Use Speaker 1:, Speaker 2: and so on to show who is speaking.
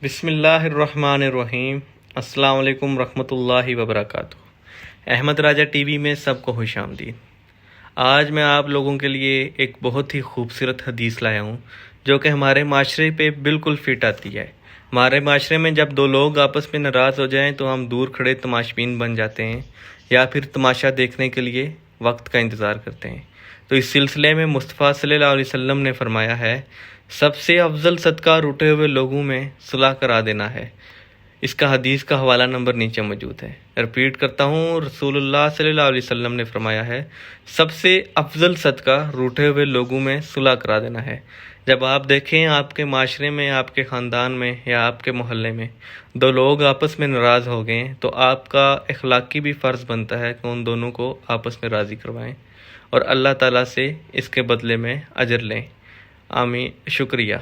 Speaker 1: بسم اللہ الرحمن الرحیم۔ السلام علیکم ورحمۃ اللہ وبرکاتہ۔ احمد راجہ ٹی وی میں سب کو خوش آمدید۔ آج میں آپ لوگوں کے لیے ایک بہت ہی خوبصورت حدیث لایا ہوں جو کہ ہمارے معاشرے پہ بالکل فٹ آتی ہے۔ ہمارے معاشرے میں جب دو لوگ آپس میں ناراض ہو جائیں تو ہم دور کھڑے تماشبین بن جاتے ہیں یا پھر تماشا دیکھنے کے لیے وقت کا انتظار کرتے ہیں۔ تو اس سلسلے میں مصطفیٰ صلی اللہ علیہ وسلم نے فرمایا ہے، سب سے افضل صدقہ روٹے ہوئے لوگوں میں صلح کرا دینا ہے۔ اس کا حدیث کا حوالہ نمبر نیچے موجود ہے۔ رپیٹ کرتا ہوں، رسول اللہ صلی اللہ علیہ وسلم نے فرمایا ہے، سب سے افضل صدقہ روٹے ہوئے لوگوں میں صلح کرا دینا ہے۔ جب آپ دیکھیں آپ کے معاشرے میں، آپ کے خاندان میں یا آپ کے محلے میں دو لوگ آپس میں ناراض ہو گئے تو آپ کا اخلاقی بھی فرض بنتا ہے کہ ان دونوں کو آپس میں راضی کروائیں اور اللہ تعالیٰ سے اس کے بدلے میں اجر لیں۔ آمین۔ شکریہ۔